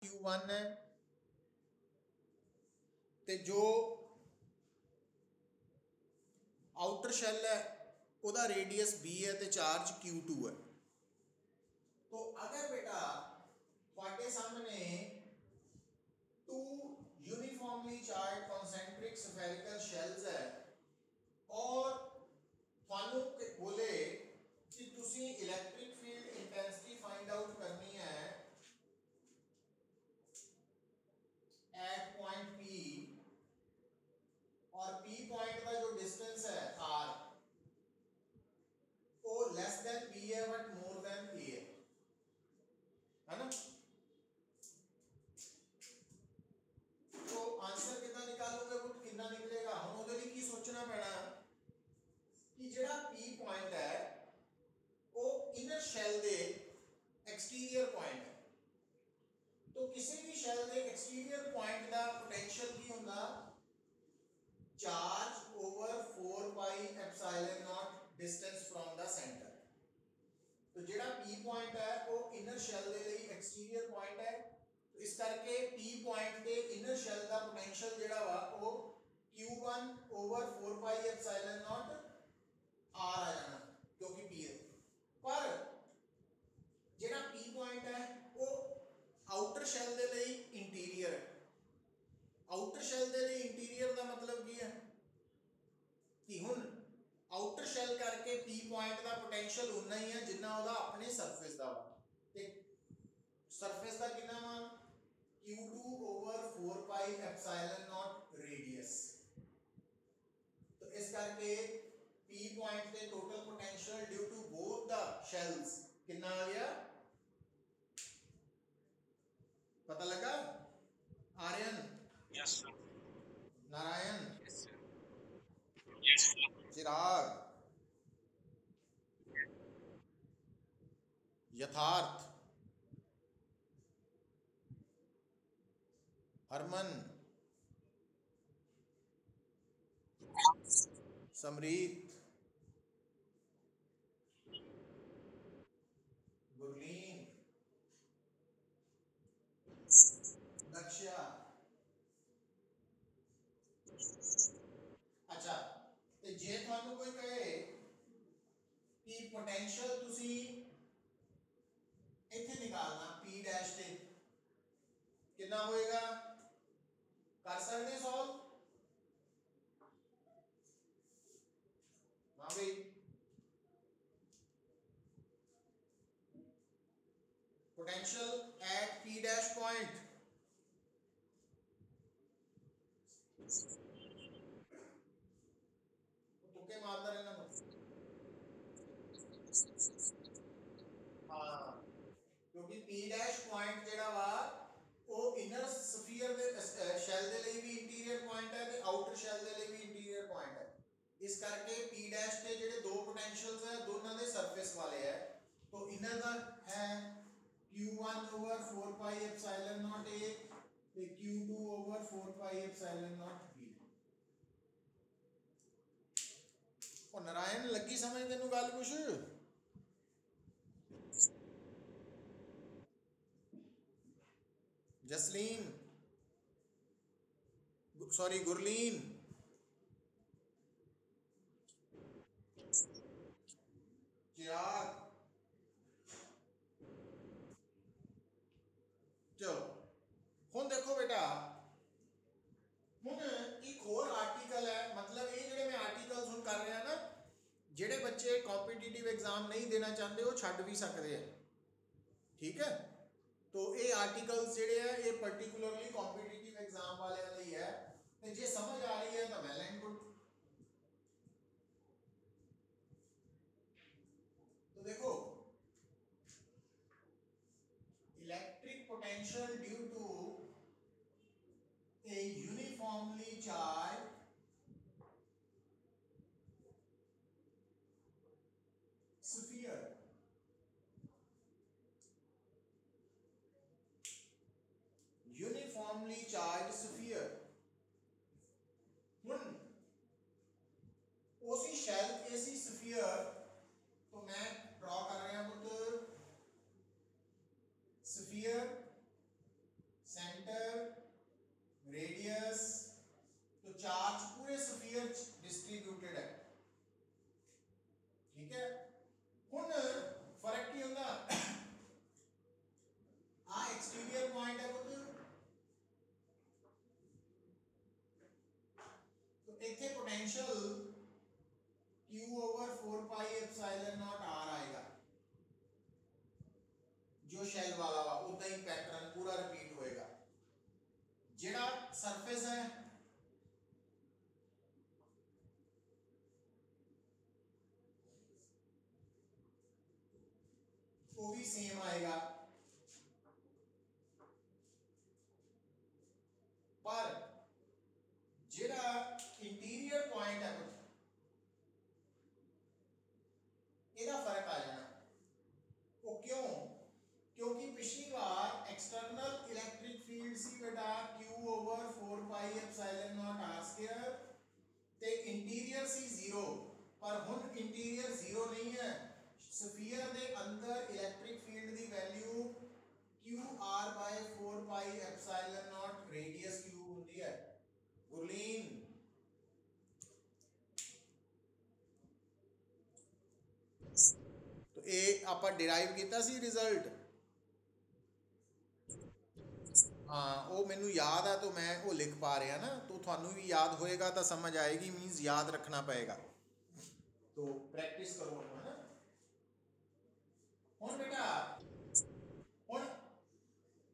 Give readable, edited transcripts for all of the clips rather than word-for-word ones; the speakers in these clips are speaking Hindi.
Q1 है ते जो आउटर शैल है ਉਹਦਾ रेडियस B है तो चार्ज Q2 है। तो अगर बेटा ਤੁਹਾਡੇ सामने two uniformly charge concentric spherical shells है और थानू बोले कि तुसी electric field intensity find out करनी है एट पॉइंट P और P पॉइंट का जो डिस्टेंस है R वो लेस देन P है बट मोर देन A है ना। तो आंसर कितना निकालोगे वो कितना निकलेगा हम ਉਹਦੇ ਲਈ ਕੀ सोचना पैना कि ਜਿਹੜਾ P पॉइंट है वो इनर शैल दे एक्सटीरियर पॉइंट है। तो किसी भी शैल दे एक्सटीरियर पॉइंट का पोटेंशियल की होगा charge over 4 pi epsilon not distance from the centre. तो जेड़ा P पॉइंट है वो इनर शैल दे लिए एक्सटीरियर पॉइंट है। तो इस करके P पॉइंट के इनर शैल का पोटेंशियल जेड़ा वा वो Q1 over 4 pi epsilon not R आ जाना क्योंकि P है। पर जेड़ा P पॉइंट है वो आउटर शैल दे लिए इंटीरियर है। आउटर शैल दे लिए इंटीरियर का मतलब की है कि हुन आउटर शैल करके P पॉइंट का पोटेंशियल उतना ही है जितना ਉਹਦਾ अपने सरफेस का वा। ते सरफेस का कितना वा Q2 over 4 pi epsilon not radius. तो इस करके P पॉइंट के total potential due to both the shells कितना आ गया पता लगा Aryan? Yes sir. Narayan? Yes sir. Yes sir. Chirag? Yatharth? Harman? Samreet? Gurleen? Daksha? अच्छा ते जे थानू कोई कहे कि पोटेंशियल तुसी इथे निकालना P डैश ते कितना होएगा कर सकते सॉल्व? हाँ भाई potential at P dash point तुक्के मारता रहना मत। हाँ क्योंकि P डैश पॉइंट जेड़ा वा वो इनर स्फीयर दे शैल दे लिए भी इंटीरियर पॉइंट है ते आउटर शैल दे लिए भी इंटीरियर पॉइंट है। इस करके P डैश के जेड़े दो पोटेंशियल्स है दोनों दे सरफेस वाले है। तो इनर का है Q1 over 4 pi epsilon not A ते Q2 over 4 pi epsilon not B। और नारायण लगी समझ तेनू गल कुछ? जसलीन सॉरी गुरलीन? चिराग? चलो हुन देखो बेटा हुन एक और आर्टिकल है मतलब ये जेडे मैं आर्टिकल्स हुन कर रहा ना जेडे बच्चे कॉम्पिटिटिव एग्जाम नहीं देना चाहते वो छड्ड भी सकते हैं ठीक है। तो ये आर्टिकल्स जेडे है ये पर्टिकुलरली कॉम्पिटिटिव एग्जाम वाले लिए है ते जे समझ आ रही है तो वेल एंड गुड। तो देखो electric potential due to a uniformly charged sphere uniformly charge sphere हुन उसी शैल ऐसी स्फीयर तो मैं ड्रॉ कर रहा हूं तो स्फीयर पॉइंट है पुत्र, तो इतने potential Q over 4 pi epsilon not R आएगा, जो शेल वाला वा उदा ही पैटर्न पूरा रिपीट होएगा। जेड़ा सरफेस है वो भी सेम आएगा, पर जेड़ा इंटीरियर पॉइंट है ਇਹਦਾ फर्क आ जाना। वो क्यों? क्योंकि पिछली बार एक्सटर्नल इलेक्ट्रिक फील्ड सी बेटा Q over 4 pi epsilon not R square ते इंटीरियर सी 0, पर हुन इंटीरियर 0 नहीं है। स्फीयर दे अंदर इलेक्ट्रिक फील्ड दी value QR by 4 pi epsilon not radius cube होती है। गुरलीन तो ये आप डिराइव किया सी रिजल्ट, हाँ वो मैनू याद है तो मैं वो लिख पा रहा ना, तो थानू भी याद होएगा तो समझ आएगी, मीन्स याद रखना पड़ेगा, तो प्रैक्टिस करो है ना। हुन बेटा हुन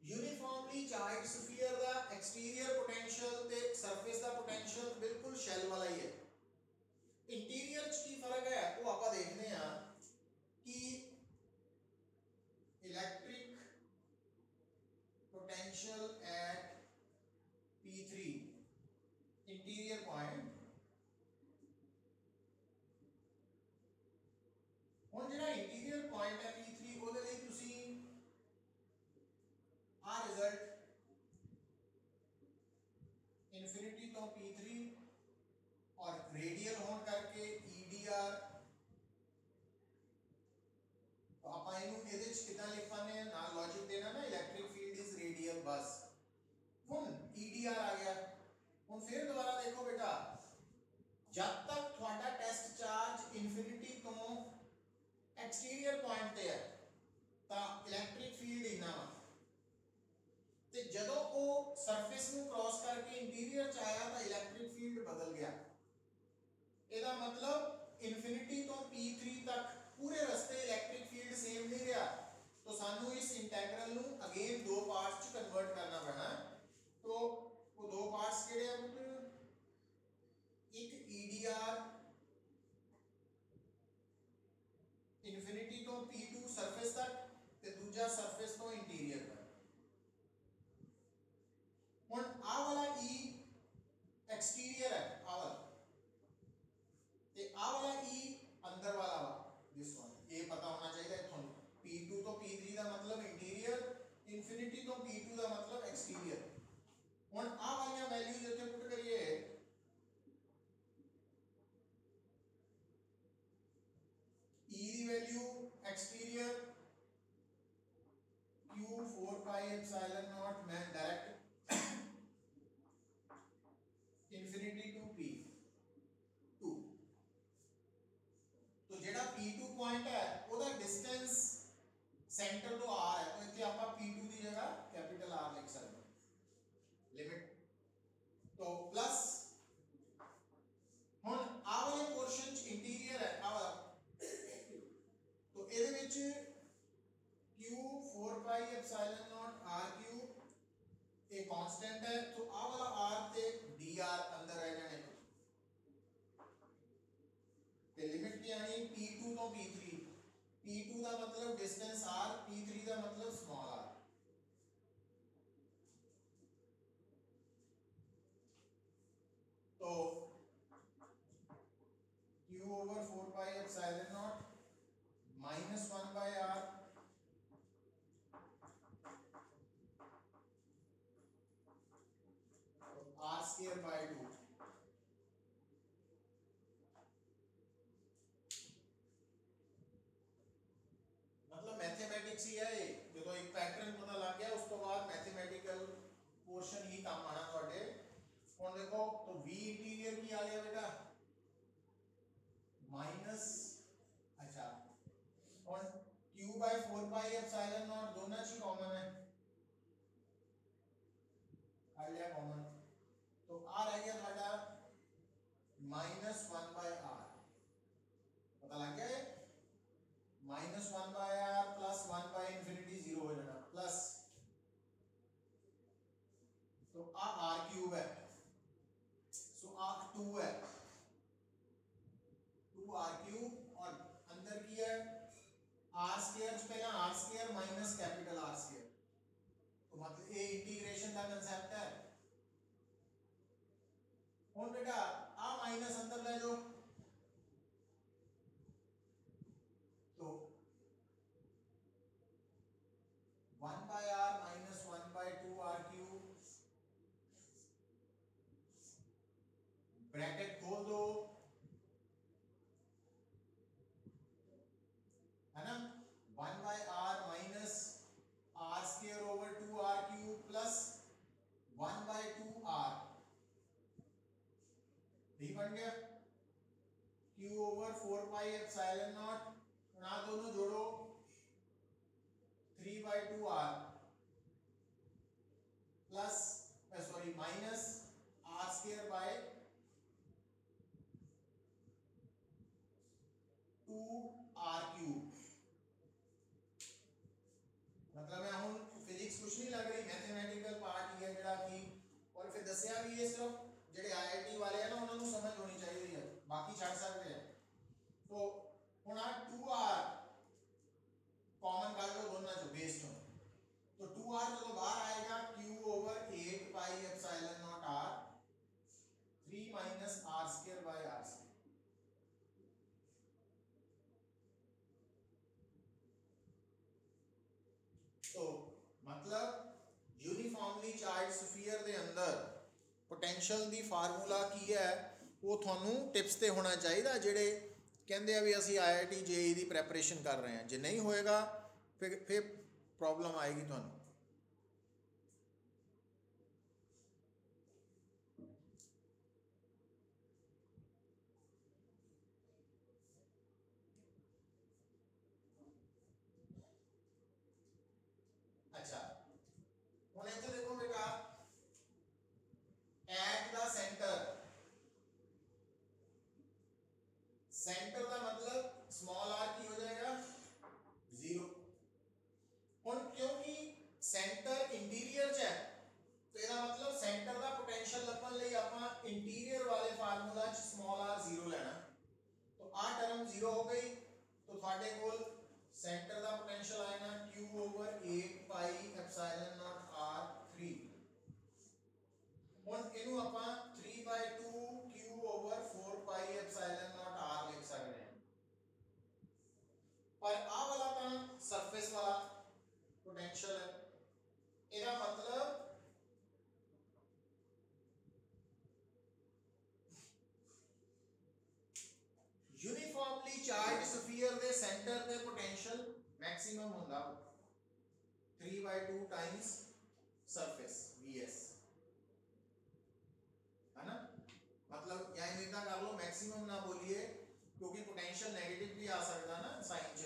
यूनिफॉर्मली चार्ज स्फीयर दा एक्सटीरियर पोटेंशियल ते सरफेस दा पोटेंशियल बिल्कुल शेल वाला ही है। इंटीरियर च की फर्क है वो आप देखने हैं कि electric potential at P3 interior point, हुन जेड़ा इंटीरियर पॉइंट है P3 ਉਹਦੇ ਲਈ ਤੁਸੀਂ आ रिजल्ट इन्फिनिटी तो P3 और रेडियल होने करके EDR, तो आप इनू ਇਹਦੇ ਚ ਕਿਦਾਂ ਲਿਖ ਪਾਣੇ ਨਾ लॉजिक देना ना, इलेक्ट्रिक फील्ड इज रेडियल बस, हुन EDR आ गया। हुन फिर दोबारा देखो बेटा, जब तक ਤੁਹਾਡਾ टेस्ट चार्ज इन्फिनिटी तो एक्सटीरियर पॉइंट ते है ਤਾਂ इलेक्ट्रिक फील्ड इना वा, ਤੇ ਜਦੋਂ ਉਹ ਸਰਫੇਸ ਨੂੰ ਕ੍ਰਾਸ ਕਰਕੇ ਇੰਟੀਰੀਅਰ ਚ ਆਇਆ ਤਾਂ ਇਲੈਕਟ੍ਰਿਕ ਫੀਲਡ ਬਦਲ ਗਿਆ। ਇਹਦਾ ਮਤਲਬ ਇਨਫਿਨਿਟੀ ਤੋਂ P3 ਤੱਕ पूरे रस्ते इलेक्ट्रिक फील्ड सेम नहीं रहा, तो सानू इस इंटेग्रल नु अगेन दो पार्ट्स च कन्वर्ट करना पैना। तो वो दो पार्ट्स केड़े हैं पुत्र, एक EDR इन्फिनिटी तो P2 सरफेस तक ते दूजा सरफेस तो इंटीरियर तक। हुन आ वाला E एक्सटीरियर है आ वाला, ते आ वाला E अंदर वाला वा, दिस वन ये पता होना चाहिए थोड़ा। P2 तो P3 का मतलब इंटीरियर, इन्फिनिटी तो P2 का मतलब एक्सटीरियर। हुन आ वाली वैल्यूज इथे पुट करिए, E the value exterior Q 4 pi epsilon not, मैं डायरेक्ट इन्फिनिटी टू P2, तो जेड़ा P2 पॉइंट है ओदा डिस्टेंस सेंटर तो R है, तो इथे आपा P2 की जगह कैपिटल R लिख सकते हैं, लिमिट तो प्लस। हुन आ वाले पोर्शन च इंटीरियर है आ वाला, तो ਇਹਦੇ ਵਿੱਚ Q 4 pi epsilon not R cube एक कांस्टेंट है, तो आ वाला R ते dr अंदर रह जाने, ते लिमिट की आनी P2 तो P3, P2 का मतलब डिस्टेंस R, P3 का मतलब स्मॉल r। तो Q over 4 pi epsilon naught minus 1 by R R square by 2, मतलब मैथमेटिक्स ही है ये, जो एक पैटर्न पता लग गया उस तो बाद मैथमेटिकल पोर्शन ही काम आना ਤੁਹਾਡੇ। ਹੁਣ देखो तो V इंटीरियर की आ गया बेटा माइनस, अच्छा और Q by 4 pi epsilon naught दोनों ही कॉमन है, कर लिया कॉमन, तो आ रह गया थोड़ा -1/r, पता लग गया है, -1/r प्लस 1/∞ 0 हो जाना प्लस, तो आ r³ है, सो आ 2 है, 2r³ और अंदर की है r² पहला r² माइनस कैपिटल R², तो मतलब ये इंटीग्रेशन का कांसेप्ट है। और बेटा आ माइनस अंदर ले लो, तो 1/r माइनस 1/2r³, ब्रैकेट खोल दो, है ना, 1/r minus r² over 2r³ plus 1/2r, यही बन गया q ओवर 4πε0, ना दोनों जोड़ो 3/2r plus sorry minus r² bye 2r³, मतलब मैं हूं फिजिक्स कुछ नहीं लग रही, मैथमेटिकल पार्ट ही है जेड़ा की, और फिर दसिया भी ये सिर्फ जेडे आईआईटी वाले हैं ना उन्होंने समझ होनी चाहिए है, बाकी छड़ सकते हैं। तो हुन आ 2r कॉमन कर लो दोनों चो बेस चो, तो 2r जो बाहर आएगा q over 8πε0r 3 minus r² bye r², तो मतलब यूनिफॉर्मली चार्ज स्फीयर दे अंदर पोटेंशियल दी फार्मूला की है वो थानू टिप्स ते होना चाहिए जेडे कहते हैं भी असी IIT JEE दी प्रैपरेशन कर रहे हैं, जे नहीं होएगा फिर प्रॉब्लम आएगी थानू। अच्छा हुन इत्थे देखो बेटा, एट द सेंटर, सेंटर का मतलब स्मॉल r की हो जाएगा 0, और क्योंकि सेंटर इंटीरियर च है तो इसका मतलब सेंटर का पोटेंशियल लभन लई आपां इंटीरियर वाले फार्मूला च स्मॉल r 0 लेना, तो आ टर्म 0 हो गई, तो थाडे कोल सेंटर का पोटेंशियल आएगा q ओवर 8πε0r3, हुन इनु आपां 3/2 q ओवर 4πε0r लिख सकते हैं, पर आ वाला तो सरफेस वाला पोटेंशियल है, इसका मतलब यूनिफॉर्मली चार्ज स्फीयर दे सेंटर दे पोटेंशियल मैक्सिमम होंदा 3/2 टाइम्स सरफेस vs, है ना, मतलब या इतना कर लो मैक्सिमम ना बोलिए क्योंकि पोटेंशियल नेगेटिव भी आ सकता ना साइन च,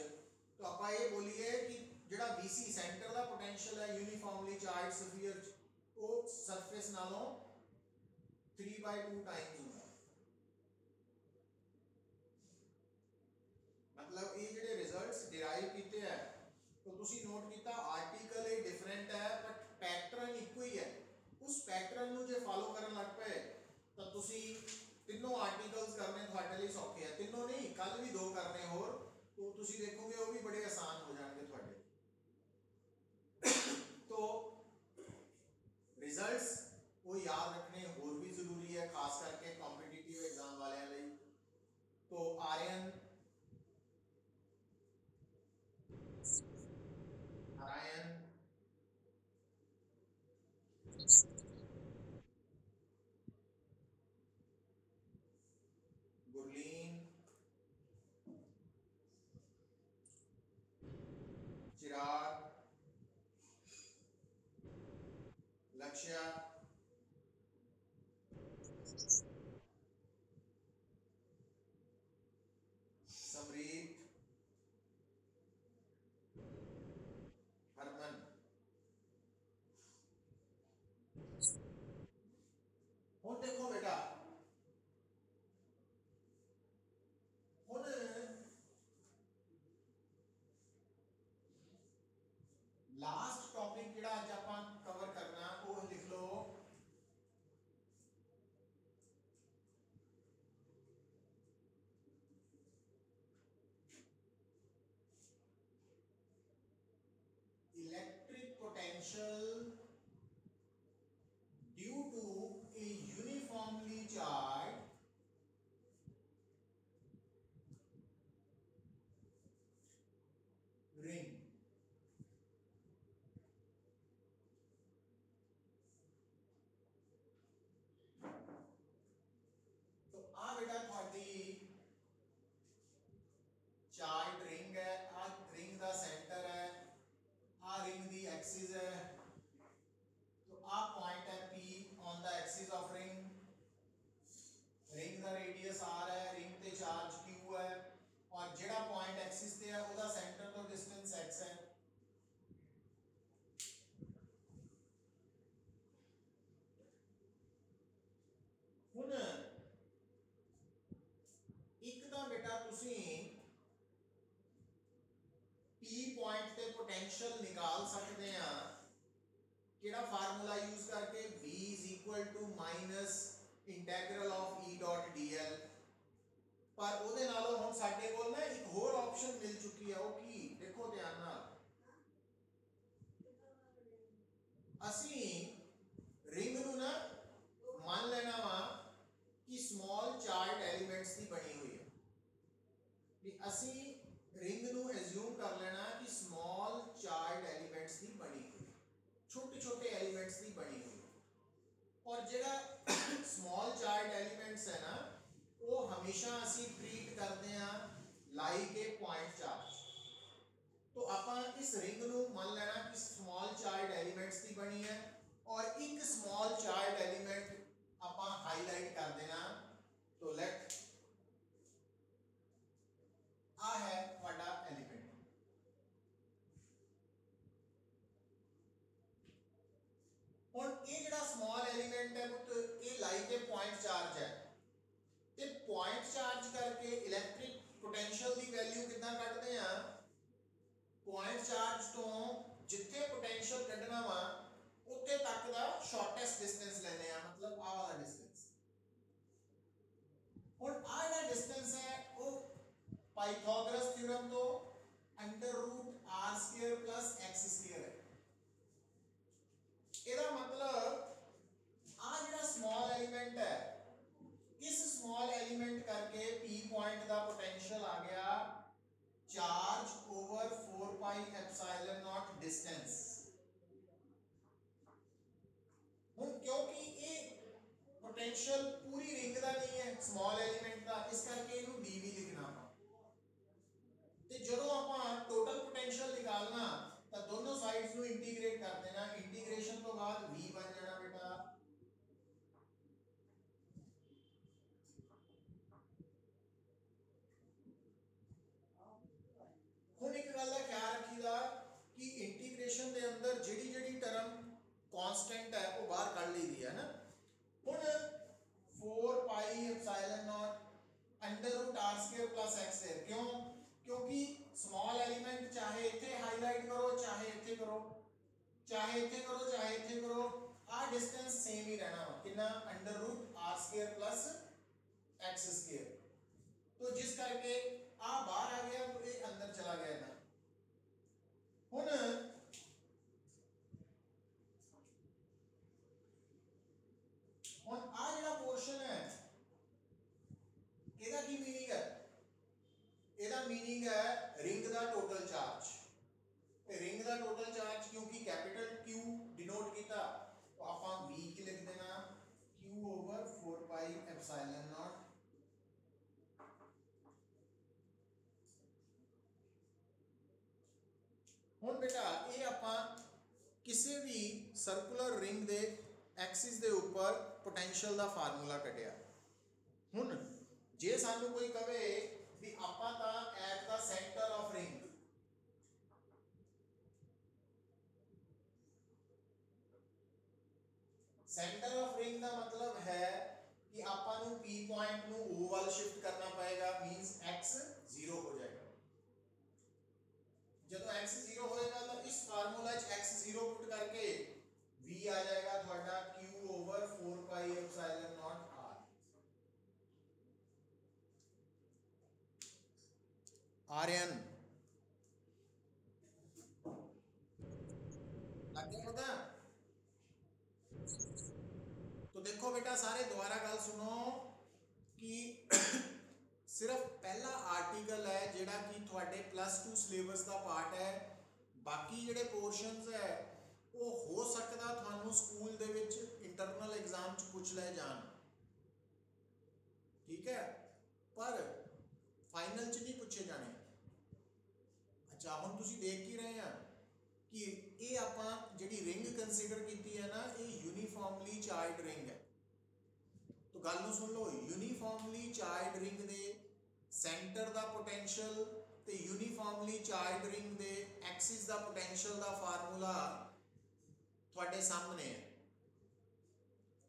तो आप ये बोलिए कि जेड़ा BC सेंटर दा पोटेंशियल है यूनिफॉर्मली चार्ज स्फीयर वो सरफेस नालों 3/2 टाइम्स होगा, मतलब ये जेडे रिजल्ट्स डिराइव कीते हैं तो तुसी नोट कीता आर्टिकल ही डिफरेंट है बट पैटर्न इको ही है, उस पैटर्न नु जे फॉलो करन लग पे तो तुसी तीनों आर्टिकल्स करने थोड़े लिए सौखे है, तीनों नहीं कल भी 2 करने और तो तुसी देखोगे वो भी बड़े आसान हो जाएंगे थोड़े। तो रिजल्ट्स वो याद रखने और भी जरूरी है खास करके कॉम्पिटिटिव एग्जाम वाले लिए, तो आर्यन नारायण गुरलीन चिराग लक्ष्य समरीत हरमन ਹੁਣ देखो बेटा ਹੁਣ लास्ट टॉपिक ਜਿਹੜਾ ਅੱਜ ਆਪਾਂ कवर करना वो लिख लो electric potential due to a uniformly charged ring. तो आ बेटा थोड़ी चार्ज रिंग है, आ रिंग दा सेंटर है, आ रिंग दी एक्सिस है, तो आ पॉइंट है P on the axis of ring, ring दा रेडियस R है, रिंग ते चार्ज Q है और जेड़ा पॉइंट एक्सिस ते है ओदा सेंटर तो डिस्टेंस x है। हुन एक दा बेटा तुसी P पॉइंट ते पोटेंशियल निकाल सकते हैं केड़ा फार्मूला यूज करके V is equal to minus integral of E dot dl पर ओदे नालों हुन साडे कोल ना एक होर ऑप्शन मिल चुकी है वो की देखो ध्यान नाल असी रिंग नु ना मान लेना वा कि स्मॉल चार्ज एलिमेंट्स की बनी हुई है कि असी रिंग नु एज्यूम कर लेना कि स्मॉल चार्ज एलिमेंट्स की बनी हुई छोटे छोटे एलिमेंट्स की बनी हुई और जेड़ा स्मॉल चार्ज एलिमेंट्स है ना वो हमेशा असी ट्रीट करते हैं लाइक ए पॉइंट चार्ज। तो अपन इस रिंग नु मान लेना कि स्मॉल चार्ज एलिमेंट्स की बनी है और एक स्मॉल चार्ज एलिमेंट अपन हाईलाइट कर देना तो लेट आ है वाला एलिमेंट। और ये जेड़ा स्मॉल एलिमेंट है वो ये लाइक ए पॉइंट चार्ज है ते पॉइंट चार्ज करके इलेक्ट्रिक पोटेंशियल दी वैल्यू कितना कटदे हैं पॉइंट चार्ज तो जिथे पोटेंशियल कढना वा उत्थे तक दा शॉर्टेस्ट डिस्टेंस लेने हैं मतलब आ वाला डिस्टेंस। और आ वाला डिस्टेंस है वो पाइथागोरस थ्योरम तो √r² + x² है। ਇਹਦਾ मतलब आ ਜਿਹੜਾ स्मॉल एलिमेंट है इस स्मॉल एलिमेंट करके P पॉइंट का पोटेंशियल आ गया चार्ज ओवर 4πε0 डिस्टेंस। हुन क्योंकि ये पोटेंशियल पूरी रिंग का नहीं है स्मॉल एलिमेंट का इस करके इनू dv लिखना ते जदों आपां टोटल पोटेंशियल निकालना तो दोनों साइड्स नु इंटीग्रेट कर देना इंटीग्रेशन तो बाद v बन जाना बेटा हुन एक गल का ख्याल रखीदा कि इंटीग्रेशन के अंदर जेडी जेडी टर्म कांस्टेंट है वो बाहर काढ लीदी है ना। हुन 4πε0 √r² + x² क्यों क्योंकि स्मॉल एलिमेंट चाहे इथे हाईलाइट करो चाहे इथे करो चाहे इथे करो चाहे इथे करो आ डिस्टेंस सेम ही रहना वा कितना √r² + x²। तो जिस करके आ बाहर आ गया तो ये अंदर चला गया ना। हुन आ जेड़ा पोर्शन है एदा की मीनिंग है एदा मीनिंग है रिंग दा टोटल चार्ज रिंग दा टोटल चार्ज क्योंकि कैपिटल Q डिनोट कीता तो आपां V की लिख देना Q ओवर 4πε0। हुन बेटा ये आपां किसी भी सर्कुलर रिंग दे एक्सिस दे ऊपर पोटेंशियल दा फार्मूला कढिया। हुन जे सानू कोई कहे भी आपां ता at the centre of ring centre of ring का मतलब है कि ਆਪਾਂ ਨੂੰ P पॉइंट ਨੂੰ O ਵੱਲ शिफ्ट करना पड़ेगा, मींस x 0 हो जाएगा। जब x 0 होएगा तो इस फार्मूला च x 0 पुट करके v आ जाएगा ਤੁਹਾਡਾ q over 4 pi epsilon naught r rn लग गया पता? तो देखो बेटा सारे दोबारा गल सुनो कि सिर्फ पहला आर्टिकल है जेड़ा कि थोड़े +2 सिलेबस का पार्ट है, बाकी जेड़े पोर्शनस है वो हो सकता थानू स्कूल दे विच इंटरनल एग्जाम च पूछ ले जान, ठीक है, पर फाइनल च नहीं पूछे जाने। अच्छा हुण तुसीं देख ही रहे हैं कि ये आपां जिहड़ी रिंग कंसीडर कीती है ना, ये यूनीफॉर्मली चार्ज रिंग है। तो गल नूं सुन लो, यूनीफॉर्मली चार्ज रिंग दे सेंटर दा पोटेंशियल ते यूनीफॉर्मली चार्ज रिंग दे एक्सिस दा पोटेंशियल दा फार्मूला तुहाडे सामने है।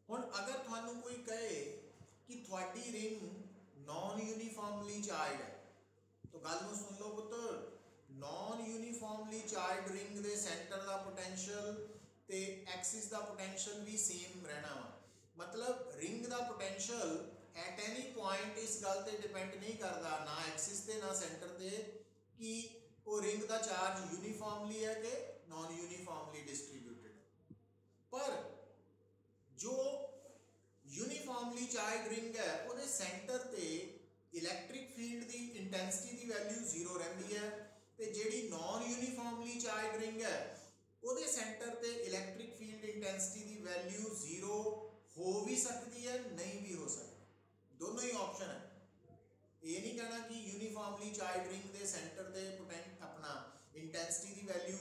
हुण अगर तुहानूं कोई कहे कि तुहाडी रिंग नॉन यूनीफॉर्मली चार्ज है, तो गल नूं सुन लो पुत्तर, नॉन यूनीफॉर्मली चार्ज रिंग दे सेंटर दा पोटेंशियल ते एक्सिस दा पोटेंशियल भी सेम रहना वा। मतलब रिंग दा पोटेंशियल एट एनी पॉइंट इस गल ते डिपेंड नहीं करता, ना एक्सिस ते ना सेंटर ते, कि वो रिंग दा चार्ज यूनीफॉर्मली है कि नॉन यूनीफॉर्मली डिस्ट्रीब्यूटेड है। पर जो यूनीफॉर्मली चार्ज रिंग है वो सेंटर ते इलैक्ट्रिक फील्ड की इंटेंसिटी की वैल्यू 0 रहिंदी है, ते जिहड़ी नॉन यूनीफॉर्मली चार्ज रिंग है वो सेंटर ते इलैक्ट्रिक फील्ड इंटेंसिटी की वैल्यू 0 हो भी सकती है, नहीं भी हो सकती, दोनों ही ऑप्शन है। ये नहीं कहना कि यूनीफॉर्मली चार्ज रिंग के सेंटर ते अपना इंटेंसिटी की वैल्यू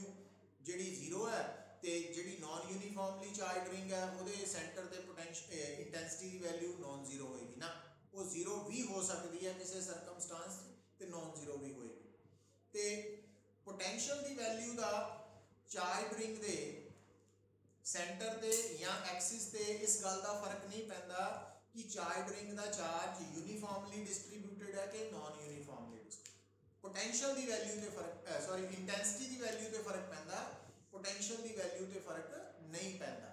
जिहड़ी 0 है, ते जिहड़ी नॉन यूनीफॉर्मली चार्ज रिंग है वो सेंटर ते पोटेंशियल इंटेंसिटी की वैल्यू नॉन 0 होएगी ना, वो 0 भी हो सकती है किसी सरकमस्टांस ते नॉन 0 भी होएगी। ते पोटेंशियल की वैल्यू का चार्ज रिंग दे सेंटर ते या एक्सिस ते इस गल का फर्क नहीं पैंदा कि चार्ज रिंग का चार्ज यूनीफॉर्मली डिस्ट्रीब्यूटेड है कि नॉन यूनीफॉर्मली डिस्ट्रीब्यूटेड। पोटेंशियल की वैल्यू ते फर्क इंटेंसिटी की वैल्यू ते फर्क पैंदा, पोटेंशियल की वैल्यू ते फर्क नहीं पैंदा।